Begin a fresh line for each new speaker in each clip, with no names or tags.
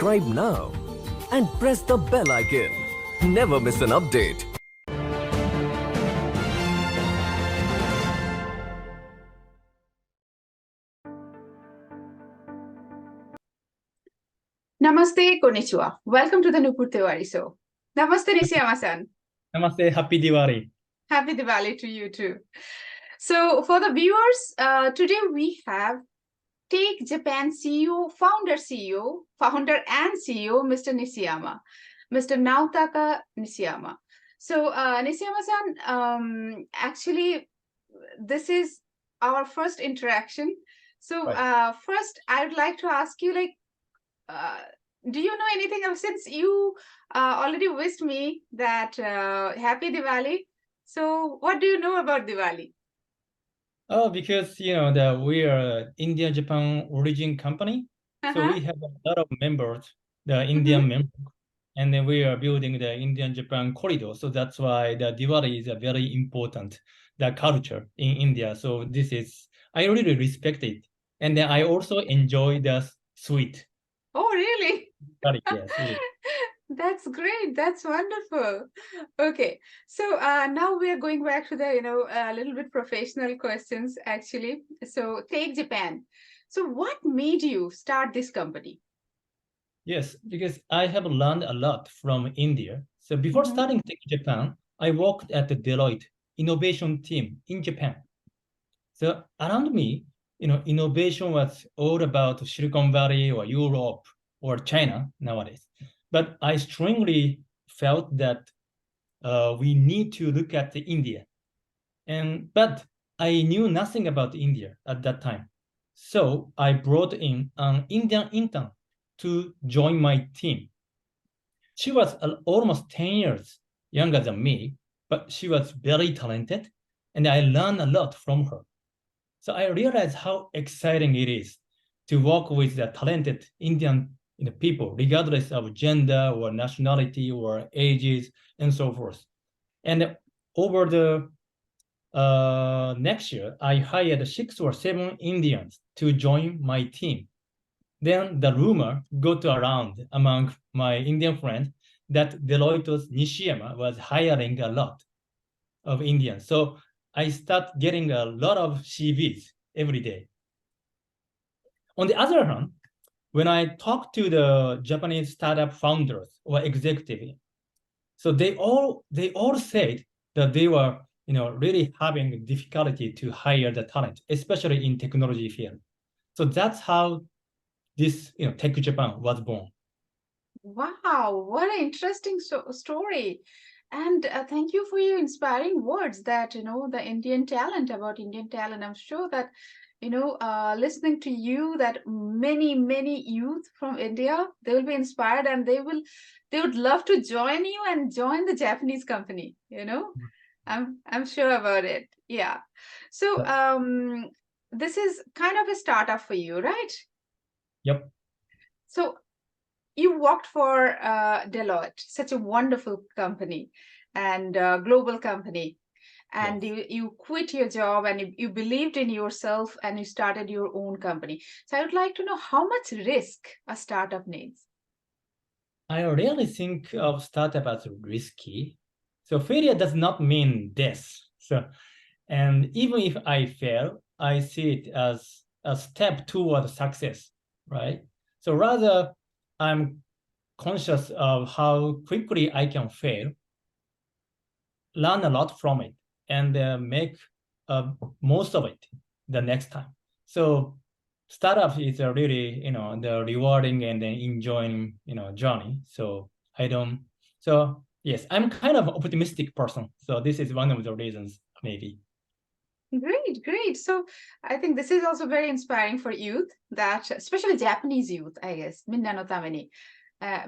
subscribe now and press the bell icon. Never miss an update.
Namaste, konnichiwa. Welcome to the Nupur Tewari Show. Namaste, Nishiyama-san.
Namaste, happy Diwali.
Happy Diwali to you too. So for the viewers, today we have Take Japan founder and CEO, Mr. Nishiyama, Mr. Naotaka Nishiyama. So Nishiyama-san, actually, this is our first interaction. So first, I would like to ask you, do you know anything of, since you already wished me that happy Diwali? So what do you know about Diwali?
Oh, because we are India Japan origin company, so we have a lot of members, the Indian members, and then we are building the Indian Japan corridor. So that's why the Diwali is a very important the culture in India. So this is I really respect it, and then I also enjoy the sweet.
Oh, really?
Yes. Really.
That's great. That's wonderful. Okay, so now we are going back to the a little bit professional questions actually. So Take Japan. So what made you start this company?
Yes, because I have learned a lot from India. So before starting Take Japan, I worked at the Deloitte innovation team in Japan. So around me, innovation was all about Silicon Valley or Europe or China nowadays. But I strongly felt that we need to look at India. But I knew nothing about India at that time. So I brought in an Indian intern to join my team. She was almost 10 years younger than me, but she was very talented, and I learned a lot from her. So I realized how exciting it is to work with the talented Indian people, regardless of gender or nationality or ages and so forth. And over the next year, I hired 6 or 7 Indians to join my team. Then the rumor got around among my Indian friends that Deloitte's Nishiyama was hiring a lot of Indians. So I start getting a lot of CVs every day. On the other hand, when I talk to the Japanese startup founders or executives, so they all said that they were really having difficulty to hire the talent, especially in technology field. So that's how this Tech Japan was born.
Wow, what an interesting story. And thank you for your inspiring words that, the Indian talent, about Indian talent. I'm sure that, listening to you, that many youth from India, they will be inspired and they would love to join you and join the Japanese company, I'm sure about it. Yeah. So this is kind of a startup for you, right?
Yep.
So you worked for Deloitte, such a wonderful company and global company. And
yes.
you quit your job and you believed in yourself and you started your own company. So I would like to know how much risk a startup needs.
I really think of startup as risky. So failure does not mean death. So, and even if I fail, I see it as a step toward success, right? So rather, I'm conscious of how quickly I can fail, learn a lot from it, and make most of it the next time. So startup is a really the rewarding and then enjoying journey. So yes, I'm kind of optimistic person. So this is one of the reasons maybe.
Great. So I think this is also very inspiring for youth, that especially Japanese youth, I guess, minna no tameni,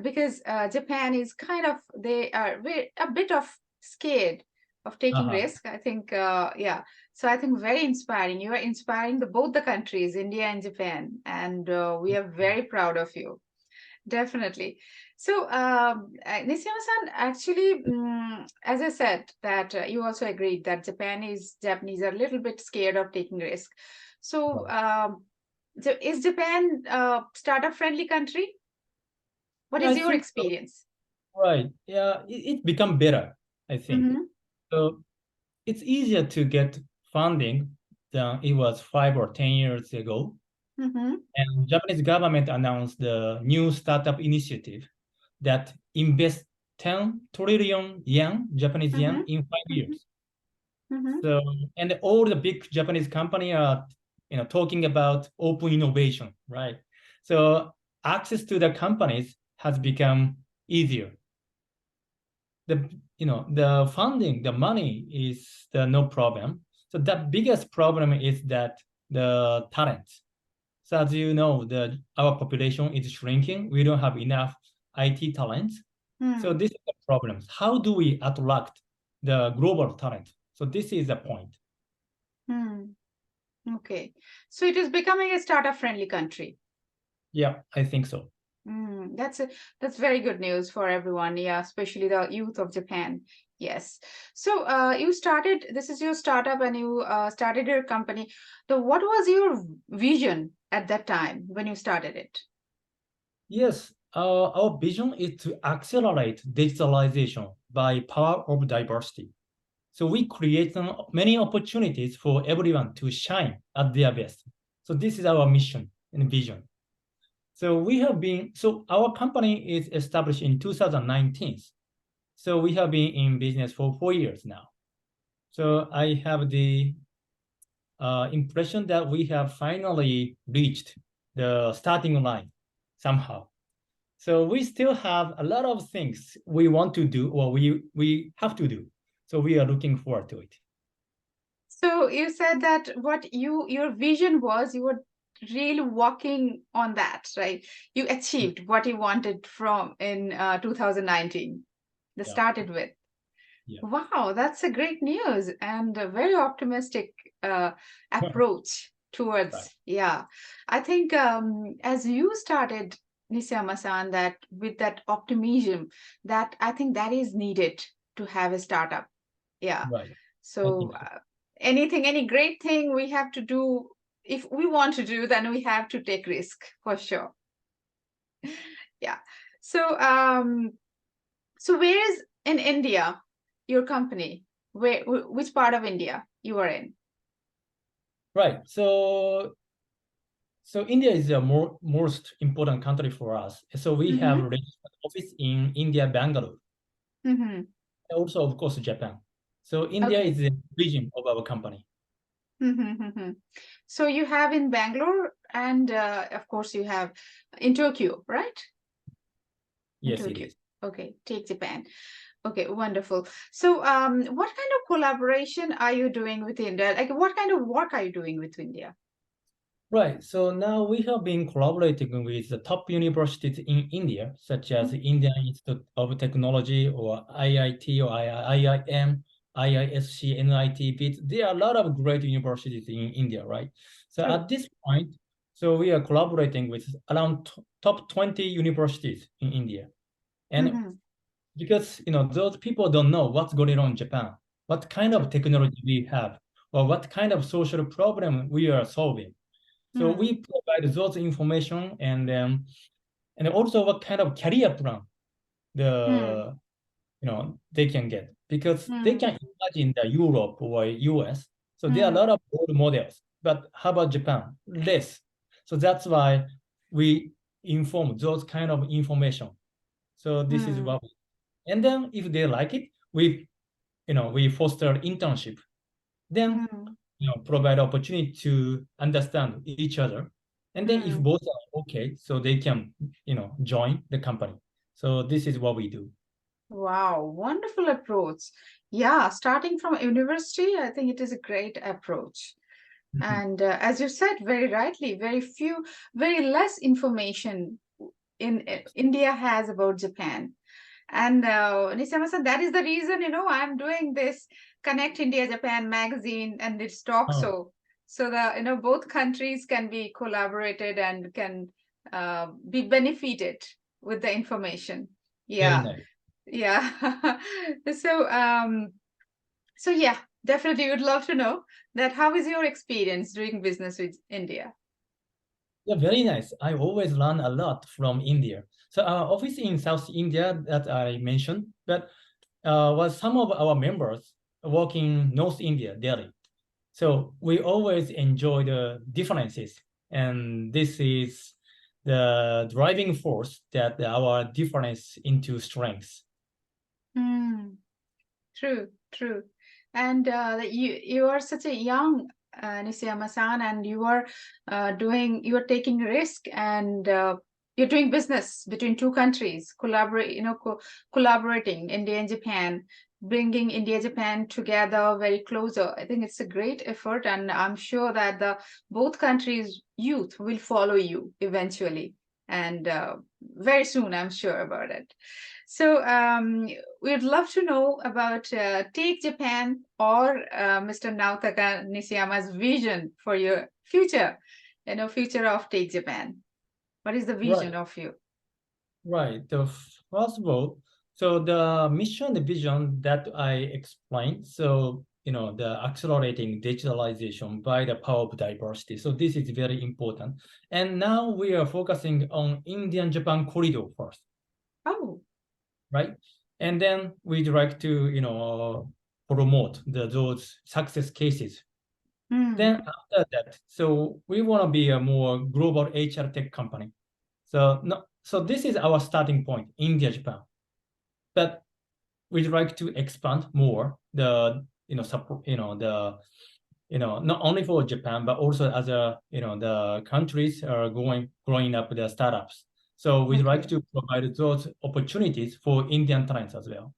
because Japan is kind of, they are a bit of scared of taking risk. I think, yeah. So I think very inspiring. You are inspiring both the countries, India and Japan, and we are very proud of you. Definitely. So, Nishiyama-san, actually, as I said, that you also agreed that Japanese are a little bit scared of taking risk. So, is Japan a startup-friendly country? What
Yeah,
is
I
your
think so.
experience?
Right. Yeah, it become better, I think.
Mm-hmm.
So it's easier to get funding than it was 5 or 10 years ago.
Mm-hmm.
And Japanese government announced the new startup initiative that invests 10 trillion yen, Japanese
Mm-hmm.
yen, in 5 years.
Mm-hmm.
So, and all the big Japanese company are, talking about open innovation, right? So access to the companies has become easier. The funding, the money is the no problem. So the biggest problem is that the talent. So as you know, our population is shrinking. We don't have enough IT talents. So
Hmm.
this is the problem. How do we attract the global talent? So this is the point.
Hmm. Okay. So it is becoming a startup friendly country.
Yeah, I think so.
That's very good news for everyone. Yeah, especially the youth of Japan. Yes. So you started. This is your startup, and you started your company. So what was your vision at that time when you started it?
Yes, our vision is to accelerate digitalization by power of diversity. So we create many opportunities for everyone to shine at their best. So this is our mission and vision. So our company is established in 2019. So we have been in business for 4 years now. So I have the impression that we have finally reached the starting line somehow. So we still have a lot of things we want to do or we have to do. So we are looking forward to it.
So you said that what your vision was, you were really working on that, right? You achieved what you wanted from in 2019. They
Yeah,
started with.
yeah.
Wow, that's a great news and a very optimistic approach
Right,
towards. Yeah, I think as you started, Nisiyama-san, that with that optimism, that I think that is needed to have a startup. Yeah.
right. I
So
think so.
anything, any great thing we have to do, if we want to do, then we have to take risk for sure. Yeah. So so where is in India your company? Which part of India you are in?
Right. So India is the most important country for us. So we have
Mm-hmm.
a registered office in India, Bangalore,
Mm-hmm.
also of course Japan. So India is
Okay.
the region of our company.
Mm-hmm. Mm-hmm. So you have in Bangalore and of course you have in Tokyo, right? In
Yes, it
Tokyo.
is.
Okay, take Japan. Okay, wonderful. So what kind of collaboration are you doing with India? Like what kind of work are you doing with India?
Right. So now we have been collaborating with the top universities in India, such as Indian Institute of Technology or IIT or IIM, IISC, NIT, BIT. There are a lot of great universities in India, right? So
True.
at this point, so we are collaborating with around top 20 universities in India. And
Mm-hmm.
because those people don't know what's going on in Japan, what kind of
True.
technology we have, or what kind of social problem we are solving. So
Hmm.
we provide those information and also what kind of career plan
Hmm.
they can get because they
Hmm.
can imagine the Europe or US. So there are a
Hmm.
lot of role models, but how about Japan? Less. So that's why we inform those kind of information. So this is
Hmm.
what and then if they like it, we foster internship. Then
Hmm.
provide opportunity to understand each other. And then if
Hmm.
both are okay, so they can, join the company. So this is what we do.
Wow, wonderful approach. Yeah, starting from university, I think it is a great approach.
Mhm.
And as you said very rightly, very less information in India has about Japan. And Nisama-san, that is the reason, I'm doing this Connect India Japan magazine and this talk
Oh,
so that, both countries can be collaborated and can be benefited with the information.
very
Yeah,
nice.
yeah. So, so yeah, definitely would love to know that how is your experience doing business with India?
Yeah, very nice. I always learn a lot from India. So our office in South India that I mentioned, but was some of our members work in North India, Delhi. So we always enjoy the differences, and this is the driving force that our difference into strengths.
Hmm. True, true. And you are such a young Nishiyama-san, and you are taking risk, and you're doing business between two countries, collaborating India and Japan, bringing India Japan together very closer. I think it's a great effort, and I'm sure that the both countries' youth will follow you eventually, and very soon, I'm sure about it. So we'd love to know about Take Japan or Mr. Naotaka Nishiyama's vision for your future, future of Take Japan. What is the vision
Right,
of you?
right. The first of all, so the mission, the vision that I explained, so the accelerating digitalization by the power of diversity. So this is very important. And now we are focusing on Indian Japan corridor first,
Oh,
right? And then we'd like to, promote those success cases.
hmm,
Then after that, so we want to be a more global HR tech company. So no, so this is our starting point, India, Japan. But we'd like to expand more support, not only for Japan, but also other, the countries are growing up their startups. So we'd like
okay.
to provide those opportunities for Indian talents as well.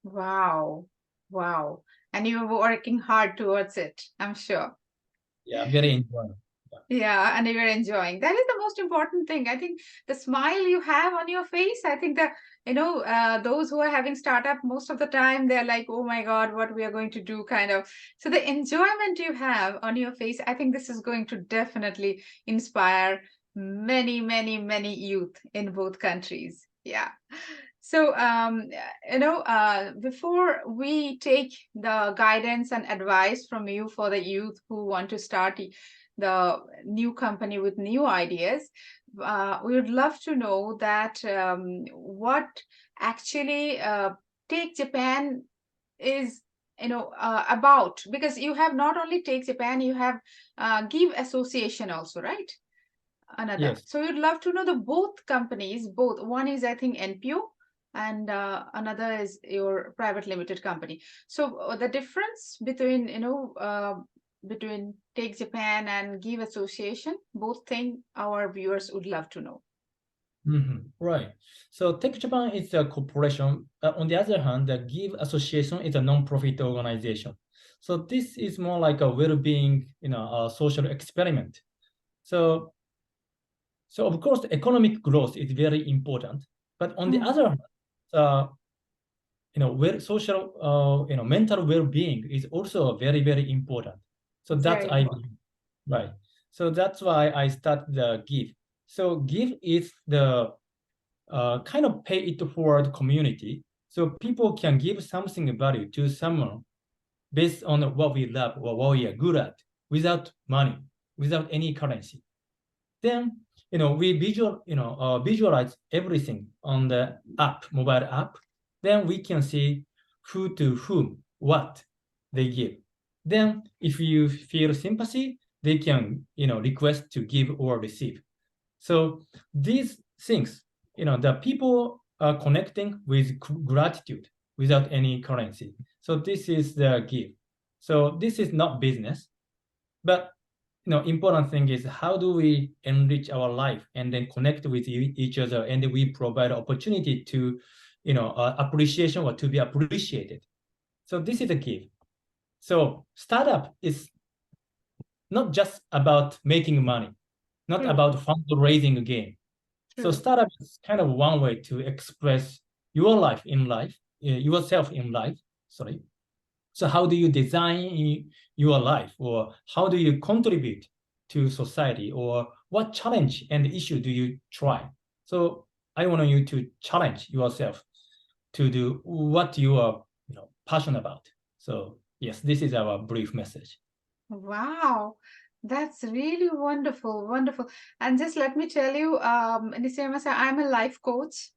Wow, wow. And you're working hard towards it, I'm sure.
Yeah, very enjoyable.
Yeah, and you're enjoying. That is the most important thing. I think the smile you have on your face, I think that, those who are having startup most of the time, they're like, oh my God, what we are going to do, kind of. So the enjoyment you have on your face, I think this is going to definitely inspire many, many, many youth in both countries. Yeah. So, before we take the guidance and advice from you for the youth who want to start the new company with new ideas, we would love to know that what actually Take Japan is about, because you have not only Take Japan, you have Give Association also, right? Another.
Yes.
So we'd love to know the both companies, both. One is, I think, NPO, and another is your private limited company. So the difference between, between Take Japan and Give Association, both thing our viewers would love to know.
Right. So Tech Japan is a corporation. On the other hand, the Give Association is a non-profit organization. So this is more like a well-being, a social experiment. So of course, economic growth is very important. But on the
Hmm.
other hand, uh, social, mental well-being is also very, very important. So that's
Very
I
important.
believe, right. So that's why I start the Give. So Give is the kind of pay it forward community. So people can give something value to someone based on what we love or what we are good at without money, without any currency. Then we visualize everything on the app, mobile app. Then we can see who to whom what they give. Then if you feel sympathy, they can request to give or receive. So these things, the people are connecting with gratitude without any currency. So this is the give. So this is not business, but important thing is how do we enrich our life and then connect with each other, and we provide opportunity to appreciation or to be appreciated. So this is a give. So startup is not just about making money, not
True,
about fundraising game. So
true.
startup is kind of one way to express your life in life, yourself in life. Sorry. So how do you design your life, or how do you contribute to society, or what challenge and issue do you try? So I want you to challenge yourself to do what you are, passionate about. So yes, this is our brief message.
Wow. That's really wonderful, wonderful. And just let me tell you, Nisiyama-san, I'm a life coach.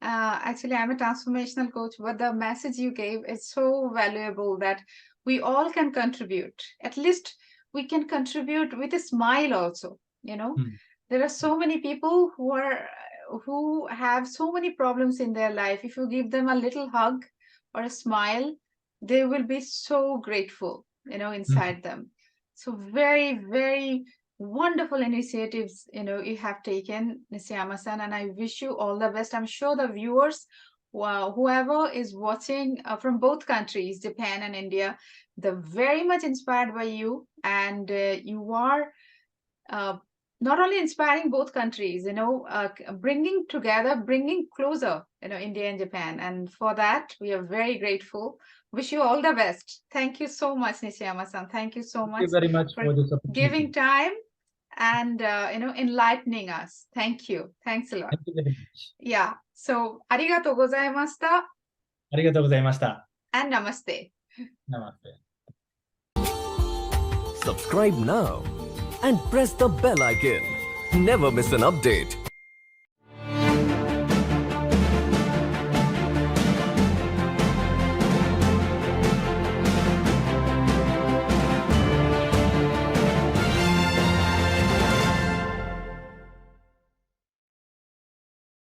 Actually, I'm a transformational coach, but the message you gave is so valuable that we all can contribute. At least we can contribute with a smile also, you know.
Mm.
There are so many people who have so many problems in their life. If you give them a little hug or a smile, they will be so grateful, you know, inside them. So very, very wonderful initiatives, you know, you have taken, Nisiyama-san, and I wish you all the best. I'm sure the viewers, whoever is watching from both countries, Japan and India, they're very much inspired by you, and you are not only inspiring both countries, you know, bringing together, bringing closer, you know, India and Japan. And for that, we are very grateful. Wish you all the best. Thank you so much, Nishiyama-san. Thank you so
Thank
much
you very much
for
for this
giving
opportunity.
time and, you know, enlightening us. Thank you. Thanks a lot.
Thank you very much.
Yeah. So, ありがとうございました
ありがとうございました。
and namaste.
Namaste.
Subscribe now and press the bell icon. Never miss an update.